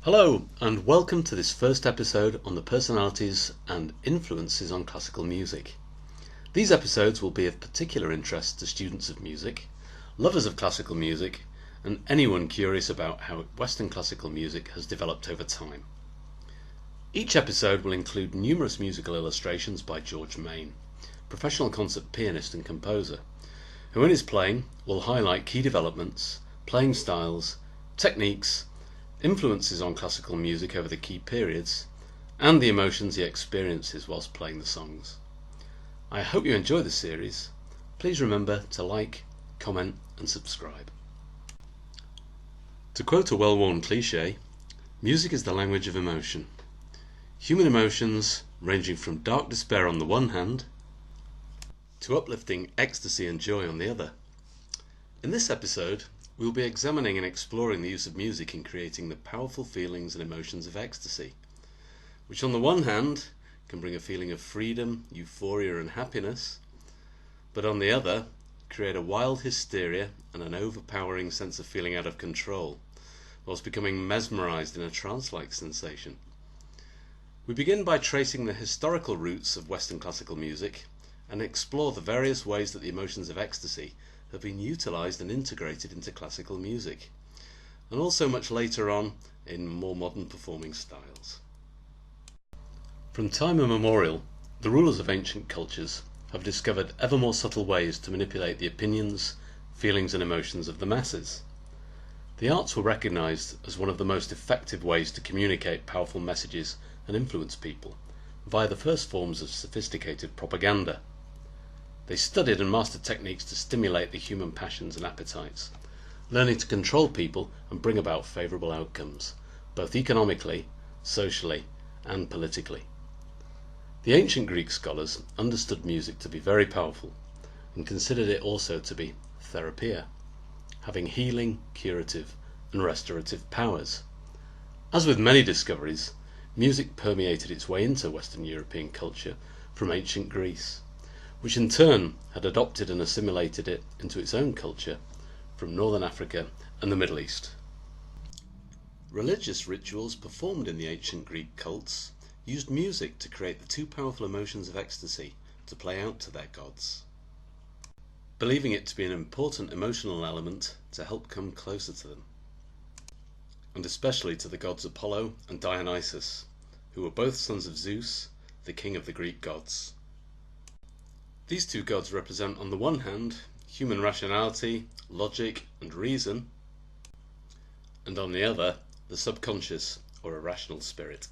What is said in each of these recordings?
Hello, and welcome to this first episode on the personalities and influences on classical music. These episodes will be of particular interest to students of music, lovers of classical music, and anyone curious about how Western classical music has developed over time. Each episode will include numerous musical illustrations by George Mayne, professional concert pianist and composer, who in his playing will highlight key developments, playing styles, techniques, influences on classical music over the key periods, and the emotions he experiences whilst playing the songs. I hope you enjoy the series. Please remember to like, comment and subscribe. To quote a well-worn cliché, music is the language of emotion. Human emotions ranging from dark despair on the one hand to uplifting ecstasy and joy on the other. In this episode, we will be examining and exploring the use of music in creating the powerful feelings and emotions of ecstasy, which on the one hand can bring a feeling of freedom, euphoria and happiness, but on the other create a wild hysteria and an overpowering sense of feeling out of control, whilst becoming mesmerized in a trance-like sensation. We begin by tracing the historical roots of Western classical music and explore the various ways that the emotions of ecstasy have been utilised and integrated into classical music, and also much later on in more modern performing styles. From time immemorial, the rulers of ancient cultures have discovered ever more subtle ways to manipulate the opinions, feelings and emotions of the masses. The arts were recognised as one of the most effective ways to communicate powerful messages and influence people via the first forms of sophisticated propaganda. They studied and mastered techniques to stimulate the human passions and appetites, learning to control people and bring about favourable outcomes, both economically, socially, and politically. The ancient Greek scholars understood music to be very powerful and considered it also to be therapia, having healing, curative, and restorative powers. As with many discoveries, music permeated its way into Western European culture from ancient Greece, which in turn had adopted and assimilated it into its own culture from Northern Africa and the Middle East. Religious rituals performed in the ancient Greek cults used music to create the two powerful emotions of ecstasy to play out to their gods, believing it to be an important emotional element to help come closer to them, and especially to the gods Apollo and Dionysus, who were both sons of Zeus, the king of the Greek gods. These two gods represent, on the one hand, human rationality, logic, and reason, and on the other, the subconscious or irrational spirit.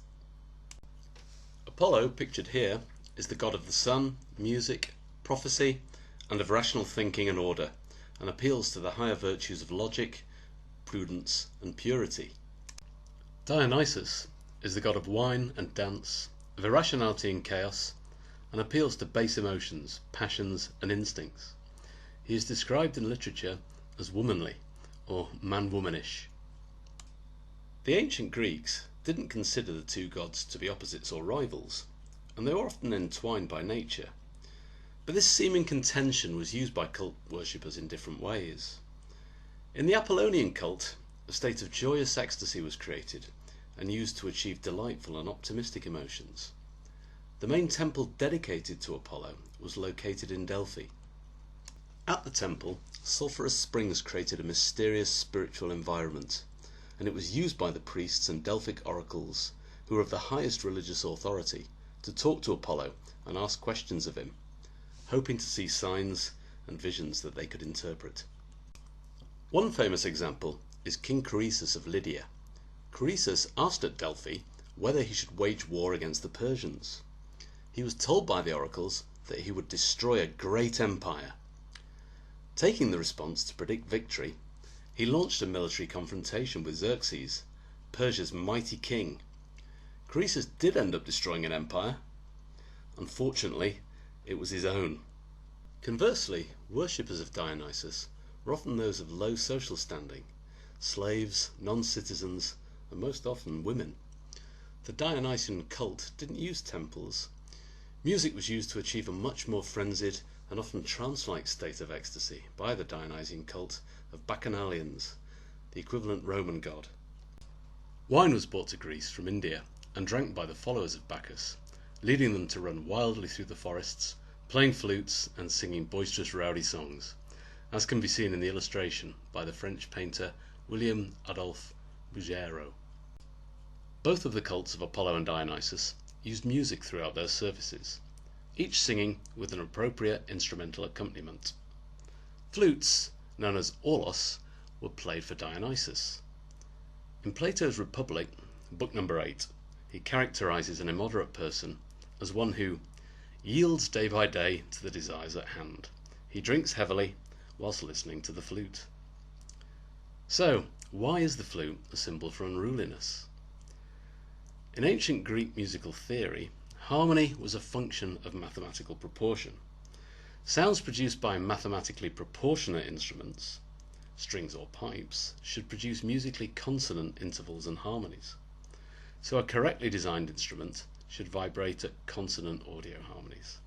Apollo, pictured here, is the god of the sun, music, prophecy, and of rational thinking and order, and appeals to the higher virtues of logic, prudence, and purity. Dionysus is the god of wine and dance, of irrationality and chaos, and appeals to base emotions, passions, and instincts. He is described in literature as womanly, or man-womanish. The ancient Greeks didn't consider the two gods to be opposites or rivals, and they were often entwined by nature. But this seeming contention was used by cult worshippers in different ways. In the Apollonian cult, a state of joyous ecstasy was created and used to achieve delightful and optimistic emotions. The main temple dedicated to Apollo was located in Delphi. At the temple, sulphurous springs created a mysterious spiritual environment, and it was used by the priests and Delphic oracles, who were of the highest religious authority, to talk to Apollo and ask questions of him, hoping to see signs and visions that they could interpret. One famous example is King Croesus of Lydia. Croesus asked at Delphi whether he should wage war against the Persians. He was told by the oracles that he would destroy a great empire. Taking the response to predict victory, he launched a military confrontation with Xerxes, Persia's mighty king. Croesus did end up destroying an empire. Unfortunately, it was his own. Conversely, worshippers of Dionysus were often those of low social standing, slaves, non-citizens, and most often women. The Dionysian cult didn't use temples. Music was used to achieve a much more frenzied and often trance-like state of ecstasy by the Dionysian cult of Bacchanalians, the equivalent Roman god. Wine was brought to Greece from India and drank by the followers of Bacchus, leading them to run wildly through the forests, playing flutes and singing boisterous rowdy songs, as can be seen in the illustration by the French painter William Adolphe Bouguereau. Both of the cults of Apollo and Dionysus used music throughout their services, each singing with an appropriate instrumental accompaniment. Flutes, known as aulos, were played for Dionysus. In Plato's Republic, book number 8, he characterizes an immoderate person as one who yields day by day to the desires at hand. He drinks heavily whilst listening to the flute. So, why is the flute a symbol for unruliness? In ancient Greek musical theory, harmony was a function of mathematical proportion. Sounds produced by mathematically proportionate instruments, strings or pipes, should produce musically consonant intervals and harmonies. So a correctly designed instrument should vibrate at consonant audio harmonies.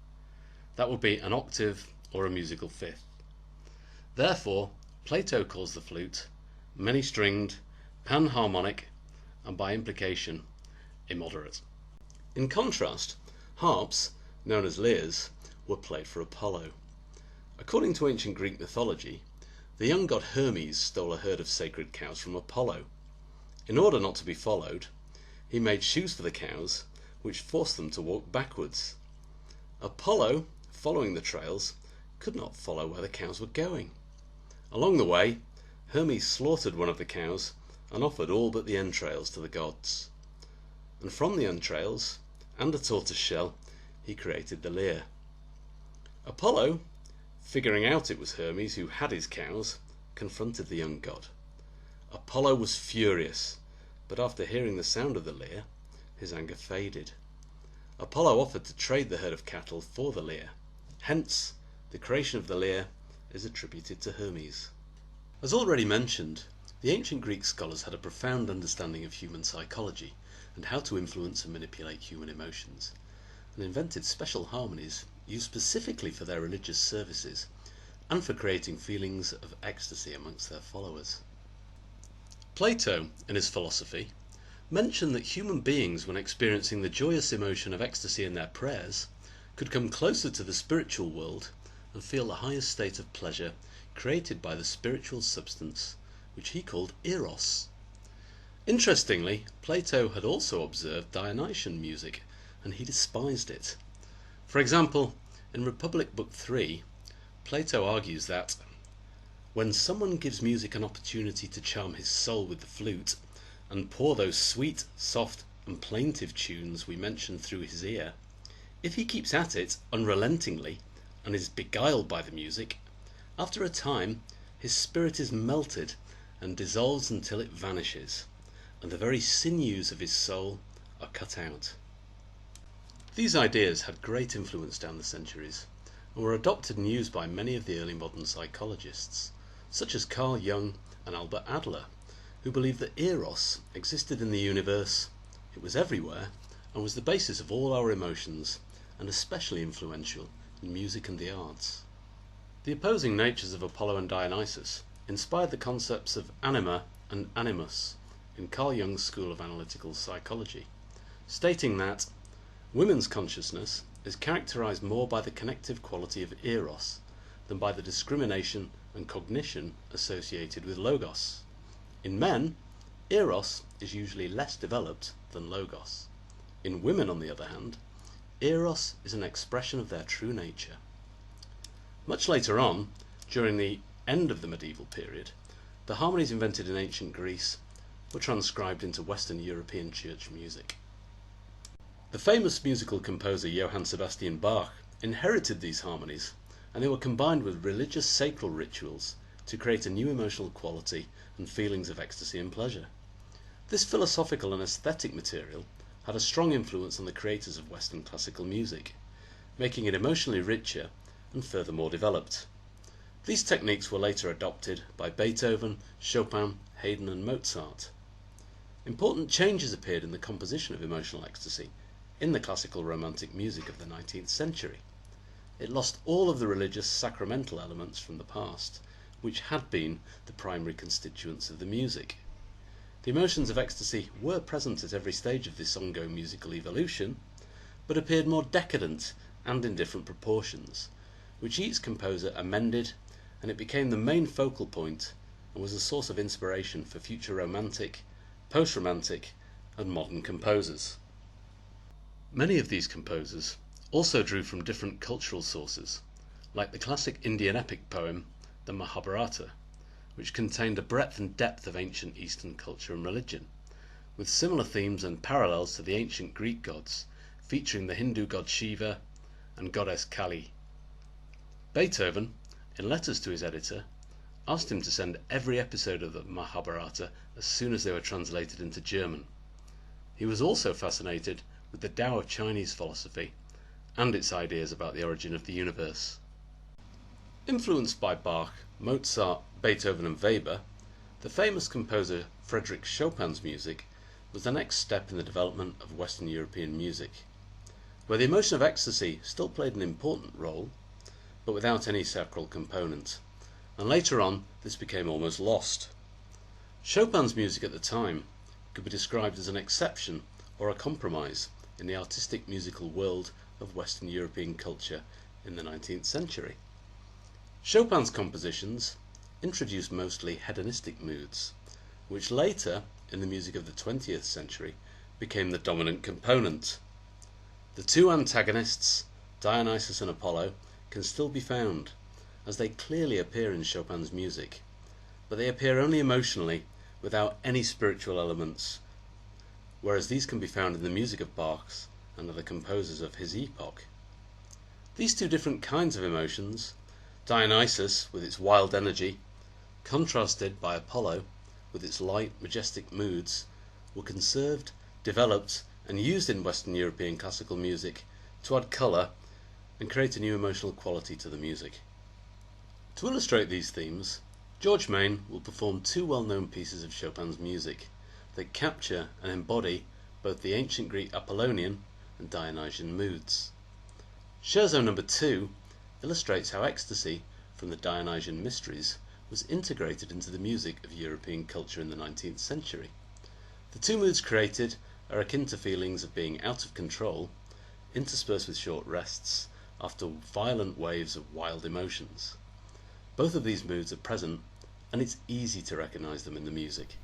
That would be an octave or a musical fifth. Therefore, Plato calls the flute many-stringed, panharmonic, and by implication, immoderate. In contrast, harps, known as lyres, were played for Apollo. According to ancient Greek mythology, the young god Hermes stole a herd of sacred cows from Apollo. In order not to be followed, he made shoes for the cows, which forced them to walk backwards. Apollo, following the trails, could not follow where the cows were going. Along the way, Hermes slaughtered one of the cows and offered all but the entrails to the gods. And from the entrails and a tortoise shell, he created the lyre. Apollo, figuring out it was Hermes who had his cows, confronted the young god. Apollo was furious, but after hearing the sound of the lyre, his anger faded. Apollo offered to trade the herd of cattle for the lyre. Hence, the creation of the lyre is attributed to Hermes. As already mentioned, the ancient Greek scholars had a profound understanding of human psychology and how to influence and manipulate human emotions, and invented special harmonies used specifically for their religious services and for creating feelings of ecstasy amongst their followers. Plato, in his philosophy, mentioned that human beings, when experiencing the joyous emotion of ecstasy in their prayers, could come closer to the spiritual world and feel the highest state of pleasure created by the spiritual substance, which he called eros. Interestingly, Plato had also observed Dionysian music, and he despised it. For example, in Republic Book 3, Plato argues that when someone gives music an opportunity to charm his soul with the flute, and pour those sweet, soft, and plaintive tunes we mentioned through his ear, if he keeps at it unrelentingly and is beguiled by the music, after a time his spirit is melted and dissolves until it vanishes, and the very sinews of his soul are cut out. These ideas had great influence down the centuries and were adopted and used by many of the early modern psychologists, such as Carl Jung and Albert Adler, who believed that eros existed in the universe, it was everywhere, and was the basis of all our emotions, and especially influential in music and the arts. The opposing natures of Apollo and Dionysus inspired the concepts of anima and animus in Carl Jung's school of analytical psychology, stating that women's consciousness is characterized more by the connective quality of eros than by the discrimination and cognition associated with logos. In men, eros is usually less developed than logos. In women, on the other hand, eros is an expression of their true nature. Much later on, during the end of the medieval period, the harmonies invented in ancient Greece were transcribed into Western European church music. The famous musical composer Johann Sebastian Bach inherited these harmonies, and they were combined with religious sacral rituals to create a new emotional quality and feelings of ecstasy and pleasure. This philosophical and aesthetic material had a strong influence on the creators of Western classical music, making it emotionally richer and furthermore developed. These techniques were later adopted by Beethoven, Chopin, Haydn and Mozart. Important changes appeared in the composition of emotional ecstasy in the classical romantic music of the 19th century. It lost all of the religious sacramental elements from the past, which had been the primary constituents of the music. The emotions of ecstasy were present at every stage of this ongoing musical evolution, but appeared more decadent and in different proportions, which each composer amended, and it became the main focal point and was a source of inspiration for future romantic, post-romantic and modern composers. Many of these composers also drew from different cultural sources, like the classic Indian epic poem, the Mahabharata, which contained a breadth and depth of ancient Eastern culture and religion, with similar themes and parallels to the ancient Greek gods, featuring the Hindu god Shiva and goddess Kali. Beethoven, in letters to his editor, asked him to send every episode of the Mahabharata as soon as they were translated into German. He was also fascinated with the Tao of Chinese philosophy and its ideas about the origin of the universe. Influenced by Bach, Mozart, Beethoven and Weber, the famous composer Frédéric Chopin's music was the next step in the development of Western European music, where the emotion of ecstasy still played an important role, but without any sacral component, and later on this became almost lost. Chopin's music at the time could be described as an exception or a compromise in the artistic musical world of Western European culture in the 19th century. Chopin's compositions introduced mostly hedonistic moods, which later, in the music of the 20th century, became the dominant component. The two antagonists, Dionysus and Apollo, can still be found, as they clearly appear in Chopin's music, but they appear only emotionally, without any spiritual elements, whereas these can be found in the music of Bach's and other composers of his epoch. These two different kinds of emotions, Dionysus with its wild energy, contrasted by Apollo with its light, majestic moods, were conserved, developed and used in Western European classical music to add colour and create a new emotional quality to the music. To illustrate these themes, George Mayne will perform two well-known pieces of Chopin's music that capture and embody both the ancient Greek Apollonian and Dionysian moods. Scherzo No. 2 illustrates how ecstasy from the Dionysian mysteries was integrated into the music of European culture in the 19th century. The two moods created are akin to feelings of being out of control, interspersed with short rests after violent waves of wild emotions. Both of these moods are present, and it's easy to recognize them in the music.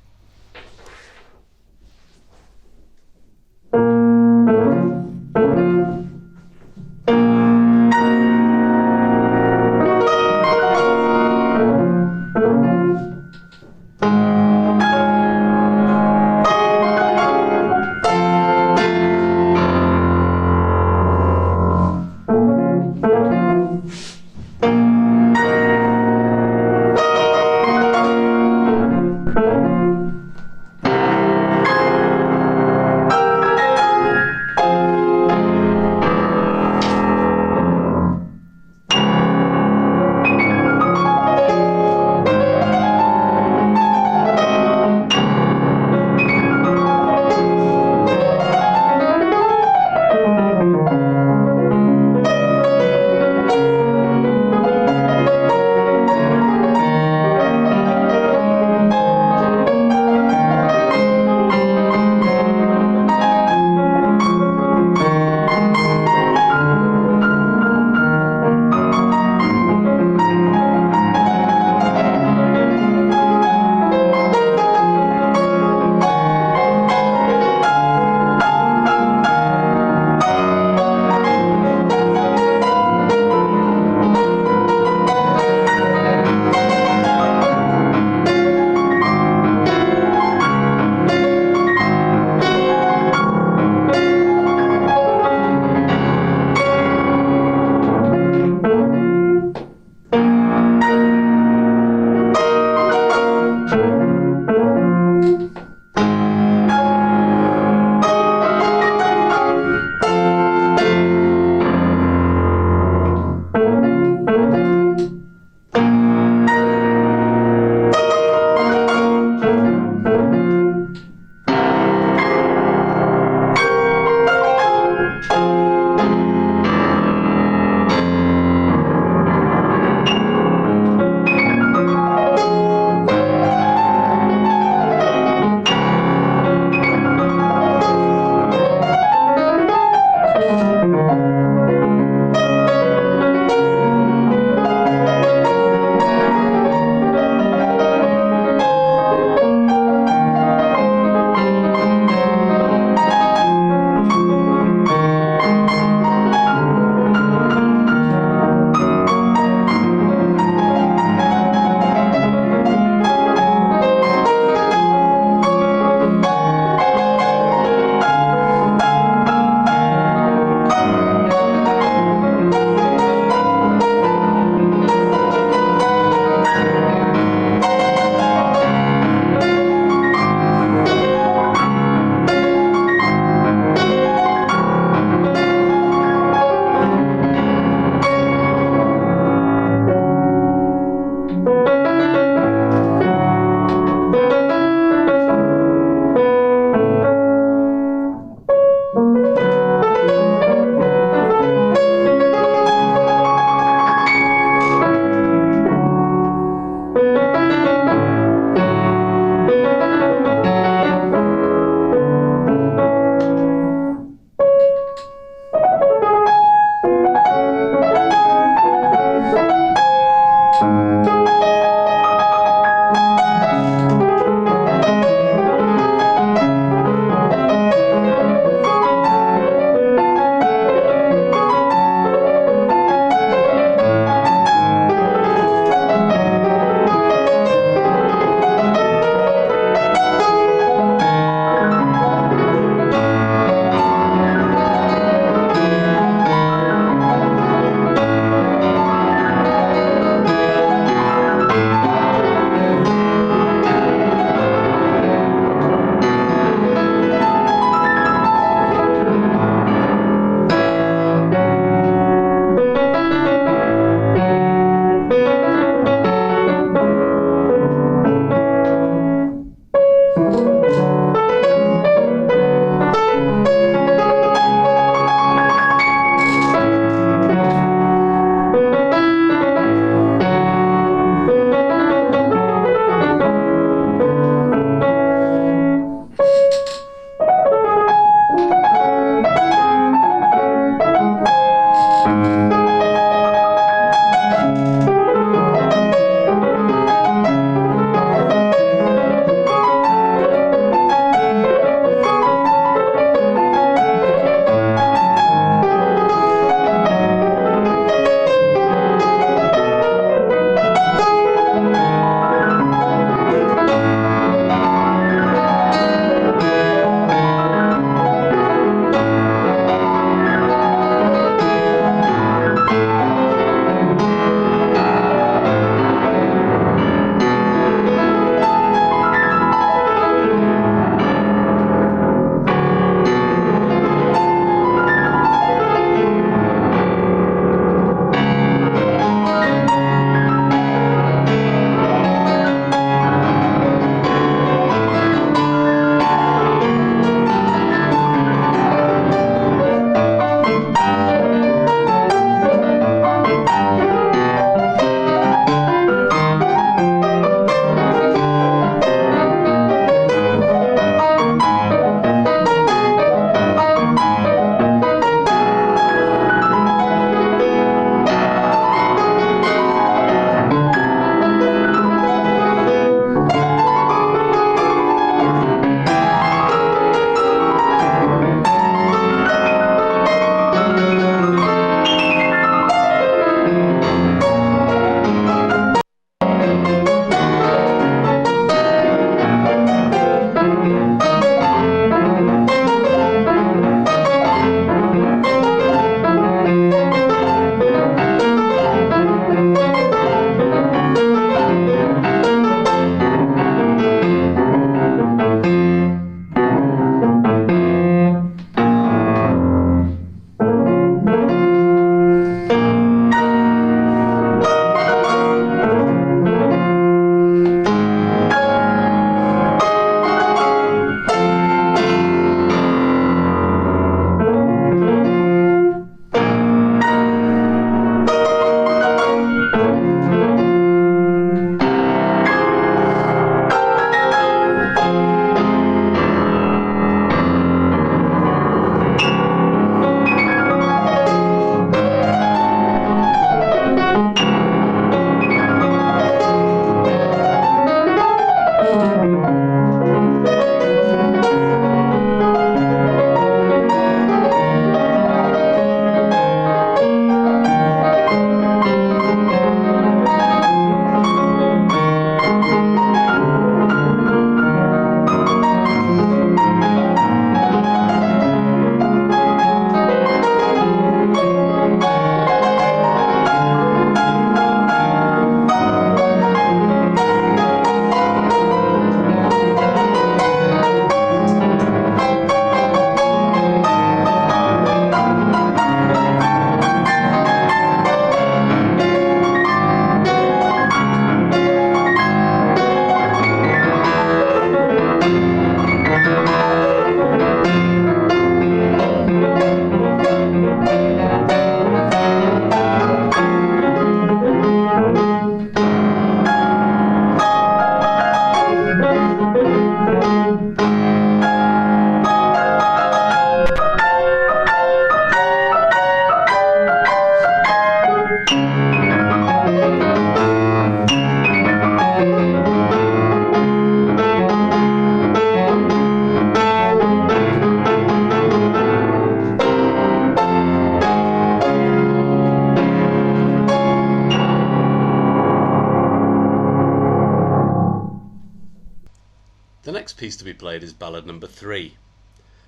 piece to be played is Ballad number 3.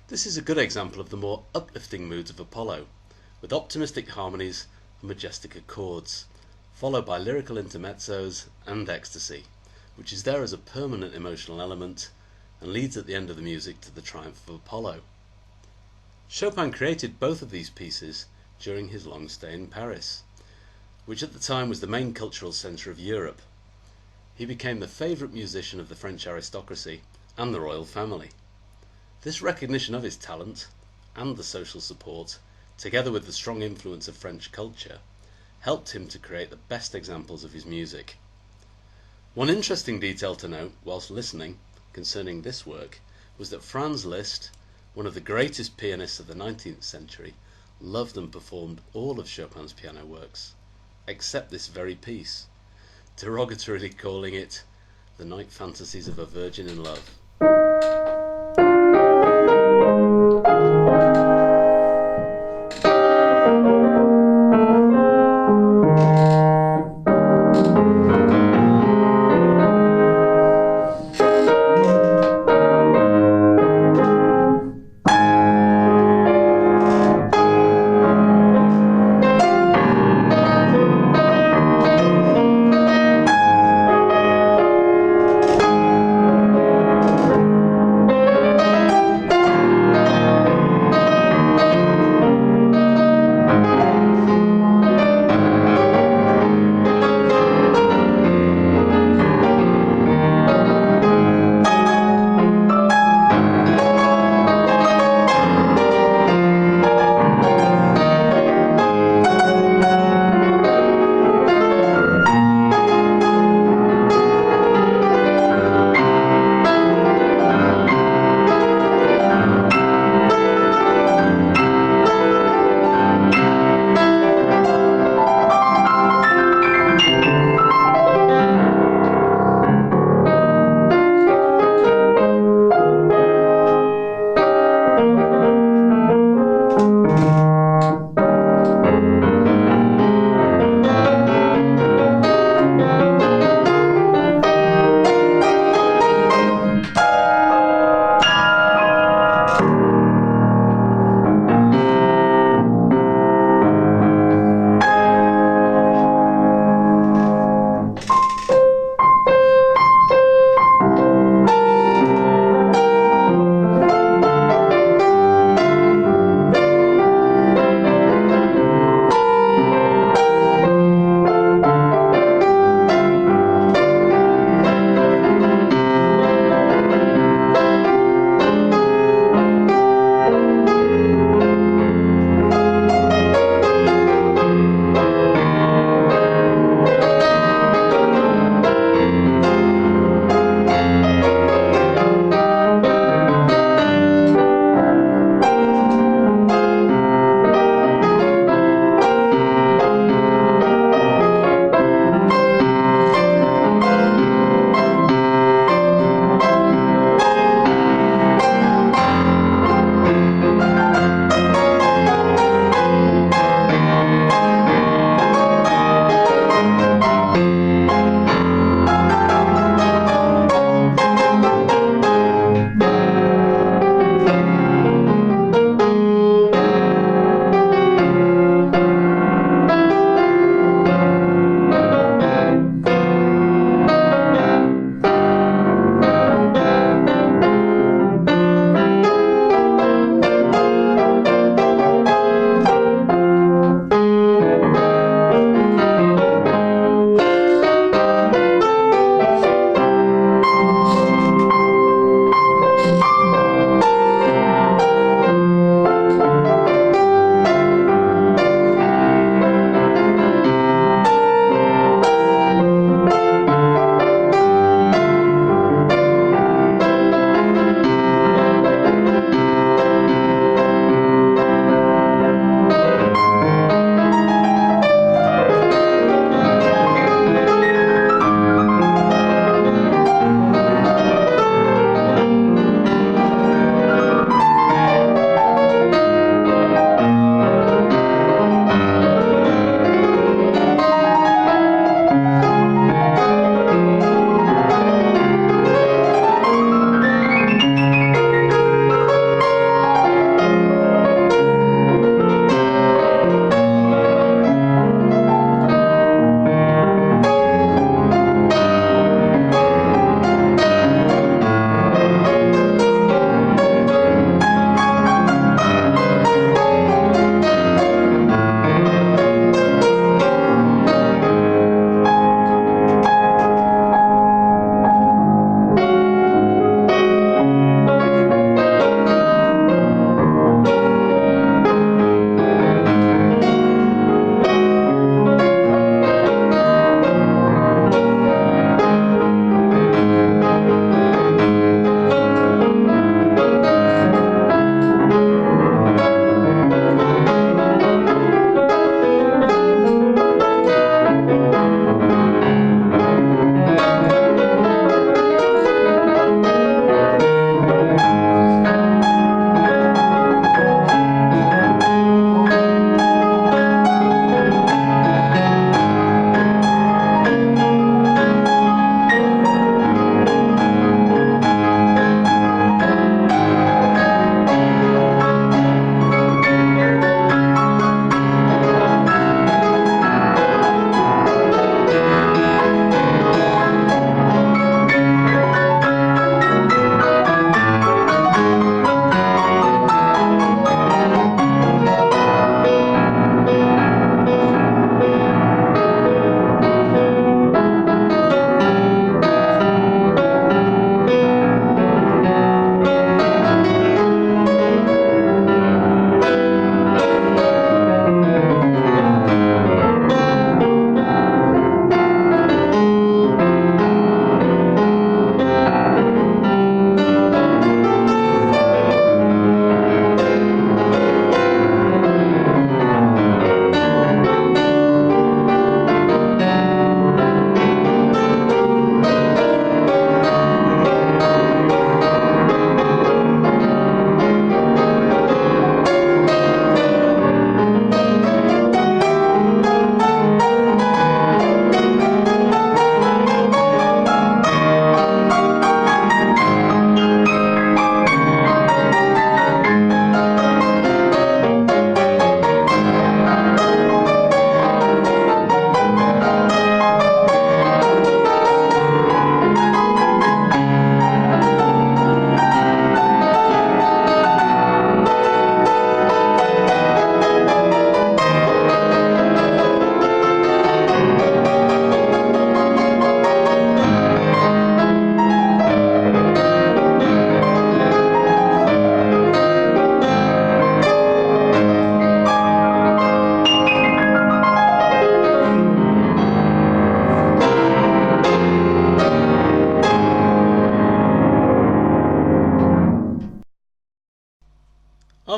This is a good example of the more uplifting moods of Apollo, with optimistic harmonies and majestic accords, followed by lyrical intermezzos and ecstasy, which is there as a permanent emotional element and leads at the end of the music to the triumph of Apollo. Chopin created both of these pieces during his long stay in Paris, which at the time was the main cultural centre of Europe. He became the favourite musician of the French aristocracy and the royal family. This recognition of his talent and the social support, together with the strong influence of French culture, helped him to create the best examples of his music. One interesting detail to note whilst listening concerning this work was that Franz Liszt, one of the greatest pianists of the 19th century, loved and performed all of Chopin's piano works, except this very piece, derogatorily calling it the Night Fantasies of a Virgin in Love.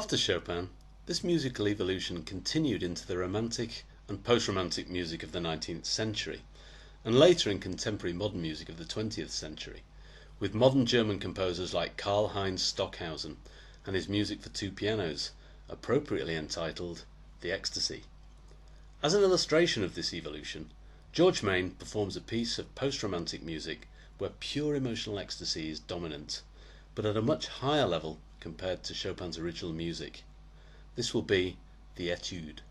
After Chopin, this musical evolution continued into the Romantic and post-Romantic music of the 19th century, and later in contemporary modern music of the 20th century, with modern German composers like Karl-Heinz Stockhausen and his music for two pianos, appropriately entitled The Ecstasy. As an illustration of this evolution, George Mayne performs a piece of post-Romantic music where pure emotional ecstasy is dominant, but at a much higher level compared to Chopin's original music. This will be the Etude.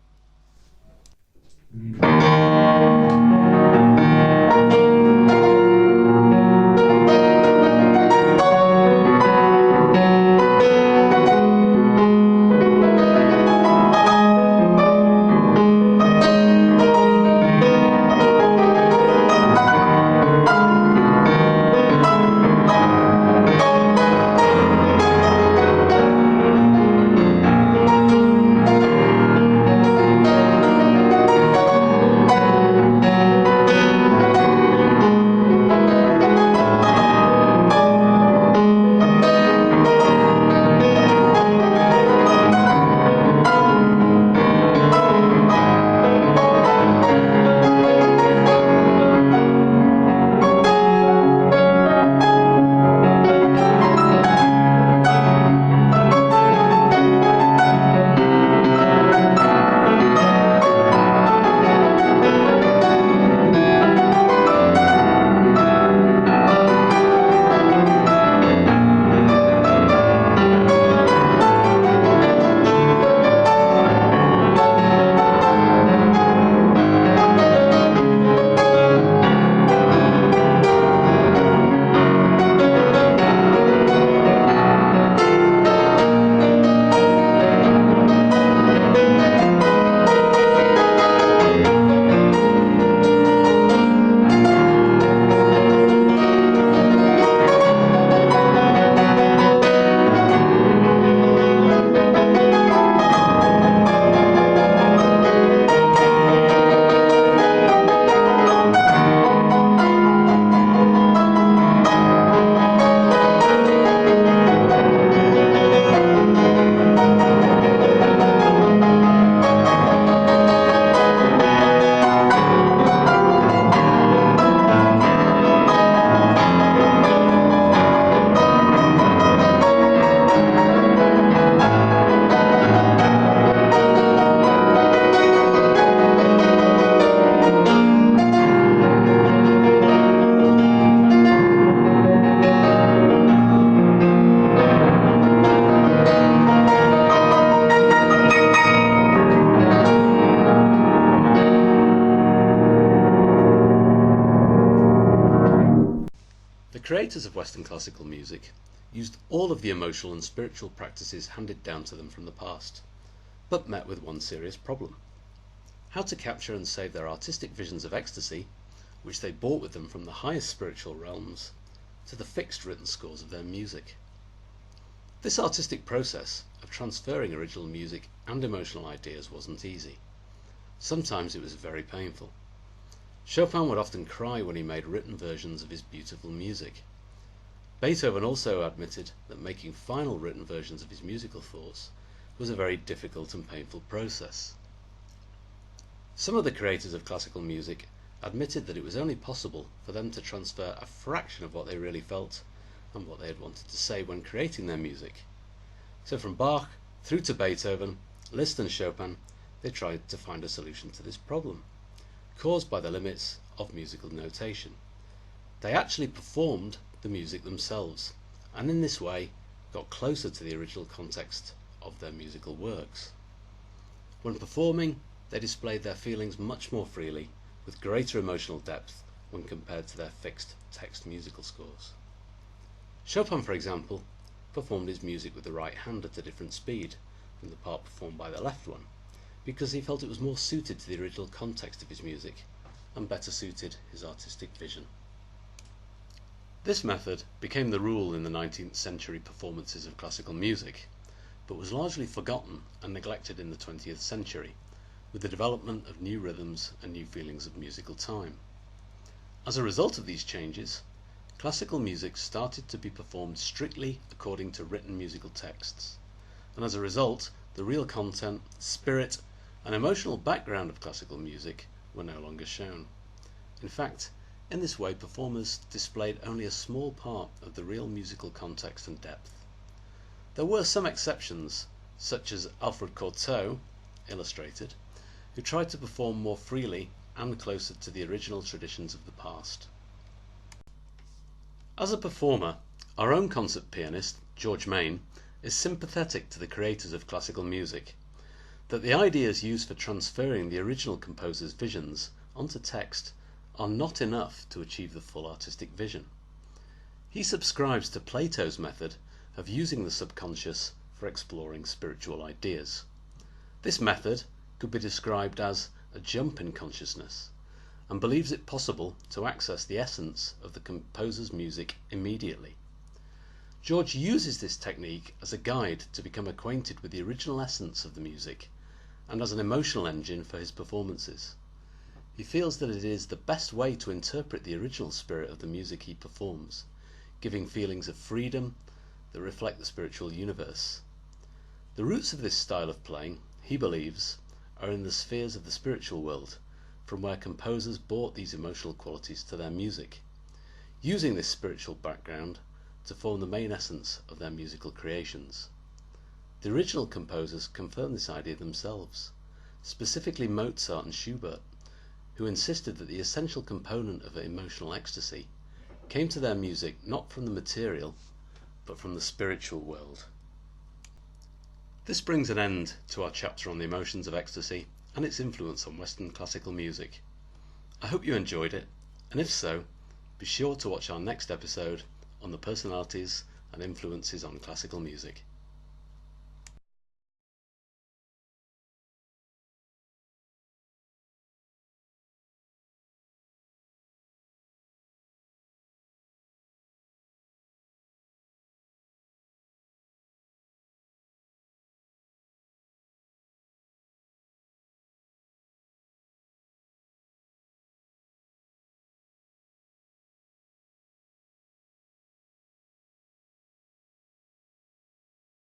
The creators of Western classical music used all of the emotional and spiritual practices handed down to them from the past, but met with one serious problem: how to capture and save their artistic visions of ecstasy, which they brought with them from the highest spiritual realms, to the fixed written scores of their music. This artistic process of transferring original music and emotional ideas wasn't easy. Sometimes it was very painful. Chopin would often cry when he made written versions of his beautiful music. Beethoven also admitted that making final written versions of his musical thoughts was a very difficult and painful process. Some of the creators of classical music admitted that it was only possible for them to transfer a fraction of what they really felt and what they had wanted to say when creating their music. So from Bach through to Beethoven, Liszt and Chopin, they tried to find a solution to this problem, caused by the limits of musical notation. They actually performed the music themselves, and in this way got closer to the original context of their musical works. When performing, they displayed their feelings much more freely, with greater emotional depth when compared to their fixed text musical scores. Chopin, for example, performed his music with the right hand at a different speed from the part performed by the left one, because he felt it was more suited to the original context of his music and better suited his artistic vision. This method became the rule in the 19th century performances of classical music, but was largely forgotten and neglected in the 20th century, with the development of new rhythms and new feelings of musical time. As a result of these changes, classical music started to be performed strictly according to written musical texts, and as a result, the real content, spirit, and emotional background of classical music were no longer shown. In fact, in this way, performers displayed only a small part of the real musical context and depth. There were some exceptions, such as Alfred Cortot, illustrated, who tried to perform more freely and closer to the original traditions of the past. As a performer, our own concert pianist, George Mayne, is sympathetic to the creators of classical music, that the ideas used for transferring the original composer's visions onto text are not enough to achieve the full artistic vision. He subscribes to Plato's method of using the subconscious for exploring spiritual ideas. This method could be described as a jump in consciousness, and believes it possible to access the essence of the composer's music immediately. George uses this technique as a guide to become acquainted with the original essence of the music and as an emotional engine for his performances. He feels that it is the best way to interpret the original spirit of the music he performs, giving feelings of freedom that reflect the spiritual universe. The roots of this style of playing, he believes, are in the spheres of the spiritual world, from where composers brought these emotional qualities to their music, using this spiritual background to form the main essence of their musical creations. The original composers confirmed this idea themselves, specifically Mozart and Schubert, who insisted that the essential component of emotional ecstasy came to their music not from the material, but from the spiritual world. This brings an end to our chapter on the emotions of ecstasy and its influence on Western classical music. I hope you enjoyed it, and if so, be sure to watch our next episode on the personalities and influences on classical music.